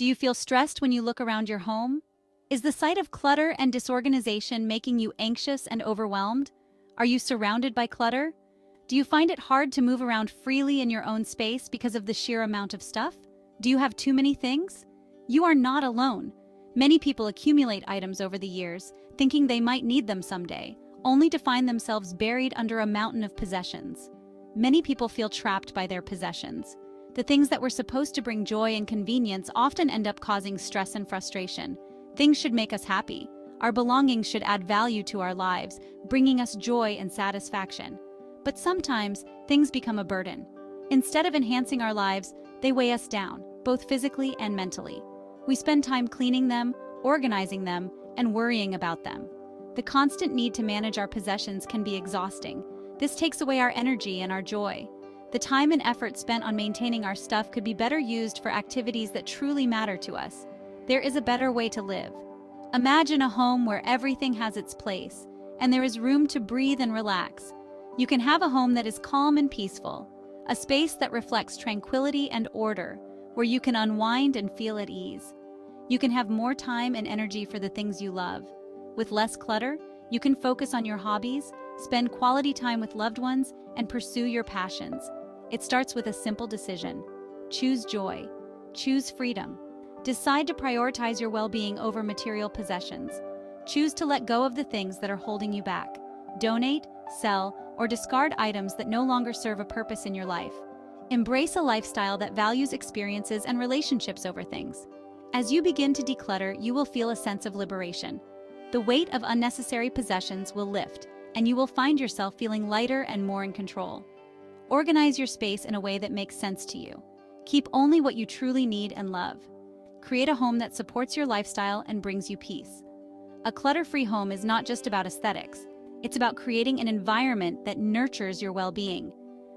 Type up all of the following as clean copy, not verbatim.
Do you feel stressed when you look around your home? Is the sight of clutter and disorganization making you anxious and overwhelmed? Are you surrounded by clutter? Do you find it hard to move around freely in your own space because of the sheer amount of stuff? Do you have too many things? You are not alone. Many people accumulate items over the years, thinking they might need them someday, only to find themselves buried under a mountain of possessions. Many people feel trapped by their possessions. The things that were supposed to bring joy and convenience often end up causing stress and frustration. Things should make us happy. Our belongings should add value to our lives, bringing us joy and satisfaction. But sometimes, things become a burden. Instead of enhancing our lives, they weigh us down, both physically and mentally. We spend time cleaning them, organizing them, and worrying about them. The constant need to manage our possessions can be exhausting. This takes away our energy and our joy. The time and effort spent on maintaining our stuff could be better used for activities that truly matter to us. There is a better way to live. Imagine a home where everything has its place, and there is room to breathe and relax. You can have a home that is calm and peaceful, a space that reflects tranquility and order, where you can unwind and feel at ease. You can have more time and energy for the things you love. With less clutter, you can focus on your hobbies, spend quality time with loved ones, and pursue your passions. It starts with a simple decision. Choose joy. Choose freedom. Decide to prioritize your well-being over material possessions. Choose to let go of the things that are holding you back. Donate, sell, or discard items that no longer serve a purpose in your life. Embrace a lifestyle that values experiences and relationships over things. As you begin to declutter, you will feel a sense of liberation. The weight of unnecessary possessions will lift, and you will find yourself feeling lighter and more in control. Organize your space in a way that makes sense to you. Keep only what you truly need and love. Create a home that supports your lifestyle and brings you peace. A clutter-free home is not just about aesthetics. It's about creating an environment that nurtures your well-being.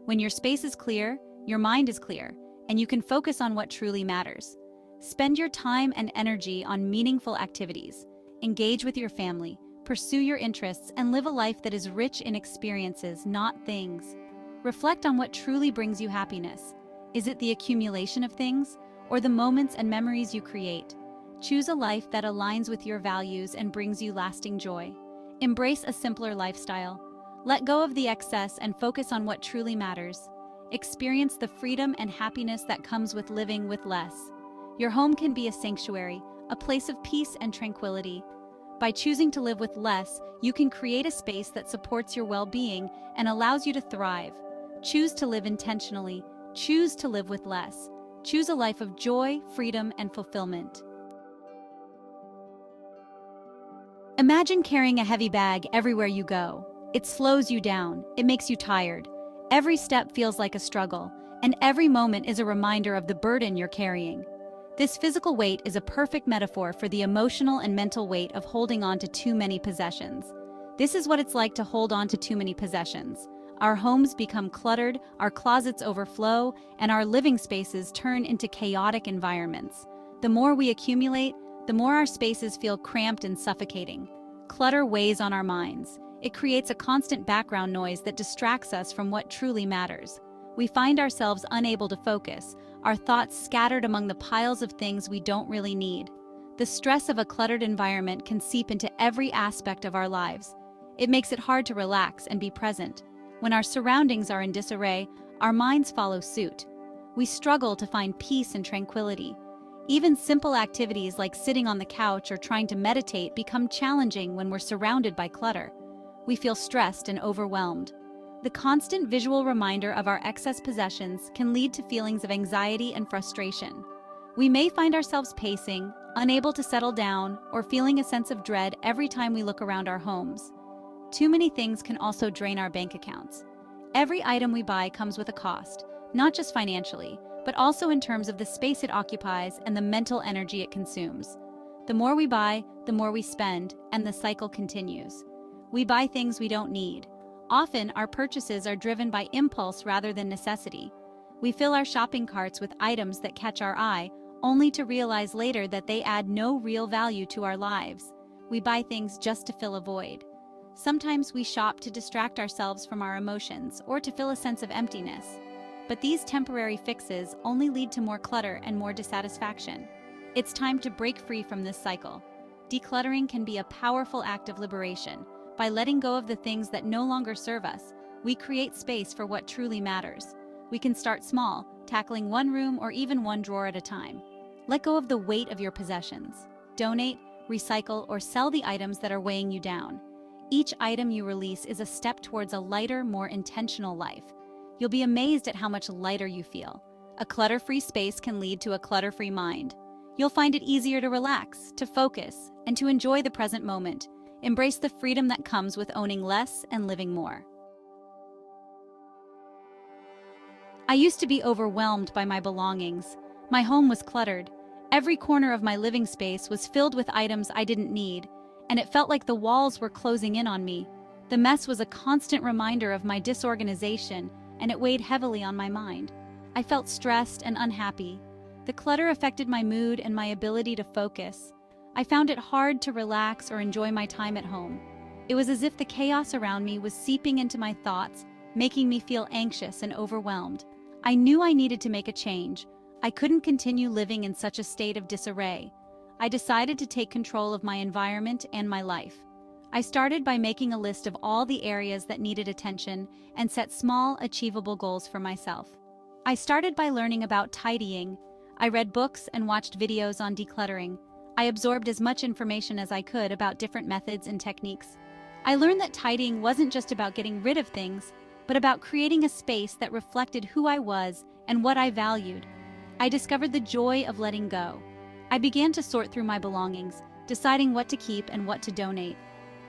When your space is clear, your mind is clear, and you can focus on what truly matters. Spend your time and energy on meaningful activities. Engage with your family, pursue your interests, and live a life that is rich in experiences, not things. Reflect on what truly brings you happiness. Is it the accumulation of things, or the moments and memories you create? Choose a life that aligns with your values and brings you lasting joy. Embrace a simpler lifestyle. Let go of the excess and focus on what truly matters. Experience the freedom and happiness that comes with living with less. Your home can be a sanctuary, a place of peace and tranquility. By choosing to live with less, you can create a space that supports your well-being and allows you to thrive. Choose to live intentionally. Choose to live with less. Choose a life of joy, freedom, and fulfillment. Imagine carrying a heavy bag everywhere you go. It slows you down. It makes you tired. Every step feels like a struggle, and every moment is a reminder of the burden you're carrying. This physical weight is a perfect metaphor for the emotional and mental weight of holding on to too many possessions. This is what it's like to hold on to too many possessions. Our homes become cluttered, our closets overflow, and our living spaces turn into chaotic environments. The more we accumulate, the more our spaces feel cramped and suffocating. Clutter weighs on our minds. It creates a constant background noise that distracts us from what truly matters. We find ourselves unable to focus, our thoughts scattered among the piles of things we don't really need. The stress of a cluttered environment can seep into every aspect of our lives. It makes it hard to relax and be present. When our surroundings are in disarray, our minds follow suit. We struggle to find peace and tranquility. Even simple activities like sitting on the couch or trying to meditate become challenging when we're surrounded by clutter. We feel stressed and overwhelmed. The constant visual reminder of our excess possessions can lead to feelings of anxiety and frustration. We may find ourselves pacing, unable to settle down, or feeling a sense of dread every time we look around our homes. Too many things can also drain our bank accounts. Every item we buy comes with a cost, not just financially, but also in terms of the space it occupies and the mental energy it consumes. The more we buy, the more we spend, and the cycle continues. We buy things we don't need. Often, our purchases are driven by impulse rather than necessity. We fill our shopping carts with items that catch our eye, only to realize later that they add no real value to our lives. We buy things just to fill a void. Sometimes we shop to distract ourselves from our emotions or to fill a sense of emptiness. But these temporary fixes only lead to more clutter and more dissatisfaction. It's time to break free from this cycle. Decluttering can be a powerful act of liberation. By letting go of the things that no longer serve us, we create space for what truly matters. We can start small, tackling one room or even one drawer at a time. Let go of the weight of your possessions. Donate, recycle, or sell the items that are weighing you down. Each item you release is a step towards a lighter, more intentional life. You'll be amazed at how much lighter you feel. A clutter-free space can lead to a clutter-free mind. You'll find it easier to relax, to focus, and to enjoy the present moment. Embrace the freedom that comes with owning less and living more. I used to be overwhelmed by my belongings. My home was cluttered. Every corner of my living space was filled with items I didn't need, and it felt like the walls were closing in on me. The mess was a constant reminder of my disorganization, and it weighed heavily on my mind. I felt stressed and unhappy. The clutter affected my mood and my ability to focus. I found it hard to relax or enjoy my time at home. It was as if the chaos around me was seeping into my thoughts, making me feel anxious and overwhelmed. I knew I needed to make a change. I couldn't continue living in such a state of disarray. I decided to take control of my environment and my life. I started by making a list of all the areas that needed attention and set small, achievable goals for myself. I started by learning about tidying. I read books and watched videos on decluttering. I absorbed as much information as I could about different methods and techniques. I learned that tidying wasn't just about getting rid of things, but about creating a space that reflected who I was and what I valued. I discovered the joy of letting go. I began to sort through my belongings, deciding what to keep and what to donate.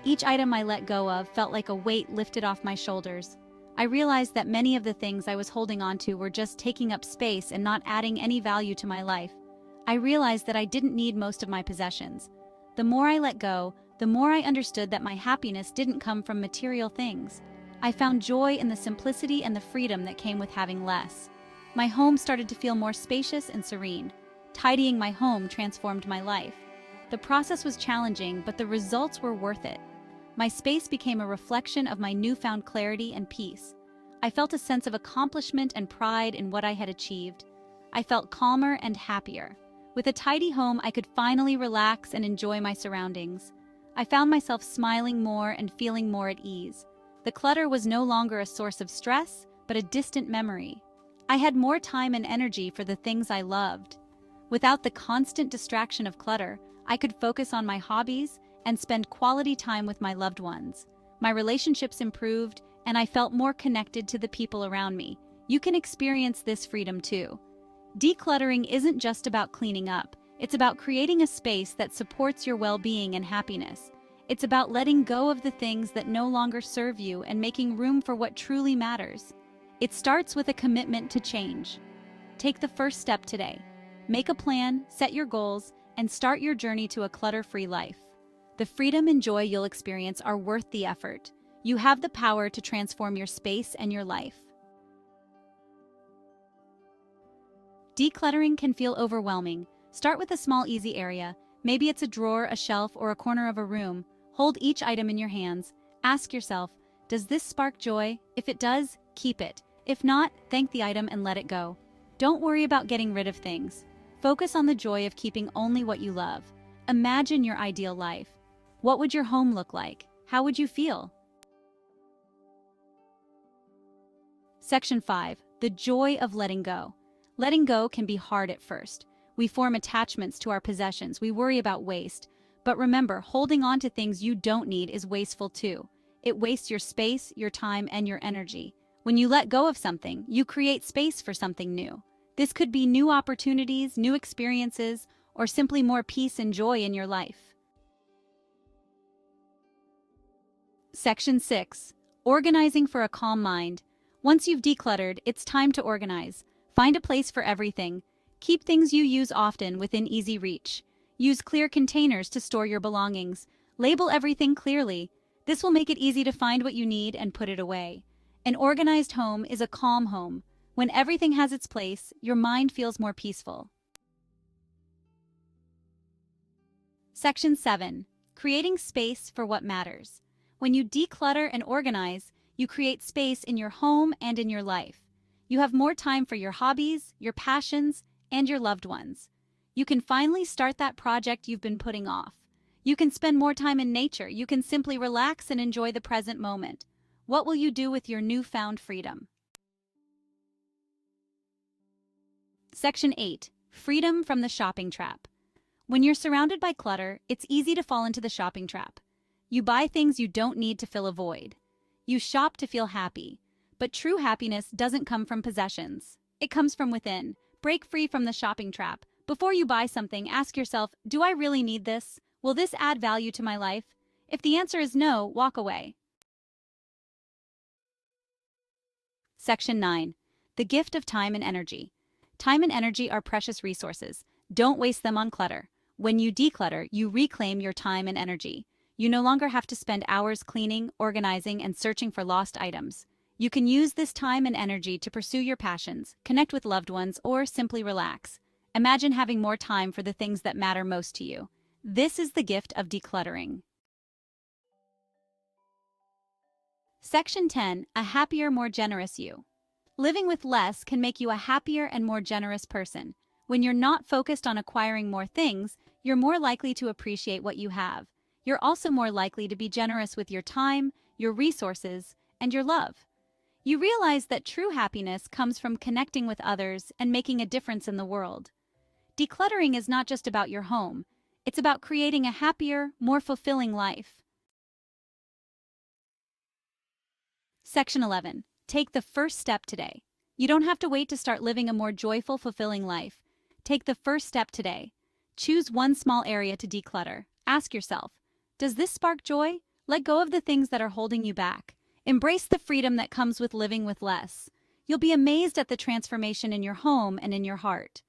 Each item I let go of felt like a weight lifted off my shoulders. I realized that many of the things I was holding onto were just taking up space and not adding any value to my life. I realized that I didn't need most of my possessions. The more I let go, the more I understood that my happiness didn't come from material things. I found joy in the simplicity and the freedom that came with having less. My home started to feel more spacious and serene. Tidying my home transformed my life. The process was challenging, but the results were worth it. My space became a reflection of my newfound clarity and peace. I felt a sense of accomplishment and pride in what I had achieved. I felt calmer and happier. With a tidy home, I could finally relax and enjoy my surroundings. I found myself smiling more and feeling more at ease. The clutter was no longer a source of stress, but a distant memory. I had more time and energy for the things I loved. Without the constant distraction of clutter, I could focus on my hobbies and spend quality time with my loved ones. My relationships improved, and I felt more connected to the people around me. You can experience this freedom too. Decluttering isn't just about cleaning up. It's about creating a space that supports your well-being and happiness. It's about letting go of the things that no longer serve you and making room for what truly matters. It starts with a commitment to change. Take the first step today. Make a plan, set your goals, and start your journey to a clutter-free life. The freedom and joy you'll experience are worth the effort. You have the power to transform your space and your life. Decluttering can feel overwhelming. Start with a small, easy area. Maybe it's a drawer, a shelf, or a corner of a room. Hold each item in your hands. Ask yourself, does this spark joy? If it does, keep it. If not, thank the item and let it go. Don't worry about getting rid of things. Focus on the joy of keeping only what you love. Imagine your ideal life. What would your home look like? How would you feel? Section 5. The joy of letting go. Letting go can be hard at first. We form attachments to our possessions. We worry about waste. But remember, holding on to things you don't need is wasteful too. It wastes your space, your time, and your energy. When you let go of something, you create space for something new. This could be new opportunities, new experiences, or simply more peace and joy in your life. Section 6. Organizing for a calm mind. Once you've decluttered, it's time to organize. Find a place for everything. Keep things you use often within easy reach. Use clear containers to store your belongings. Label everything clearly. This will make it easy to find what you need and put it away. An organized home is a calm home. When everything has its place, your mind feels more peaceful. Section 7. Creating space for what matters. When you declutter and organize, you create space in your home and in your life. You have more time for your hobbies, your passions, and your loved ones. You can finally start that project you've been putting off. You can spend more time in nature. You can simply relax and enjoy the present moment. What will you do with your newfound freedom? Section 8. Freedom from the shopping trap. When you're surrounded by clutter, it's easy to fall into the shopping trap. You buy things you don't need to fill a void. You shop to feel happy. But true happiness doesn't come from possessions. It comes from within. Break free from the shopping trap. Before you buy something, ask yourself, do I really need this? Will this add value to my life? If the answer is no, walk away. Section 9. The gift of time and energy. Time and energy are precious resources. Don't waste them on clutter. When you declutter, you reclaim your time and energy. You no longer have to spend hours cleaning, organizing, and searching for lost items. You can use this time and energy to pursue your passions, connect with loved ones, or simply relax. Imagine having more time for the things that matter most to you. This is the gift of decluttering. Section 10. A happier, more generous you. Living with less can make you a happier and more generous person. When you're not focused on acquiring more things, you're more likely to appreciate what you have. You're also more likely to be generous with your time, your resources, and your love. You realize that true happiness comes from connecting with others and making a difference in the world. Decluttering is not just about your home. It's about creating a happier, more fulfilling life. Section 11. Take the first step today. You don't have to wait to start living a more joyful, fulfilling life. Take the first step today. Choose one small area to declutter. Ask yourself, does this spark joy? Let go of the things that are holding you back. Embrace the freedom that comes with living with less. You'll be amazed at the transformation in your home and in your heart.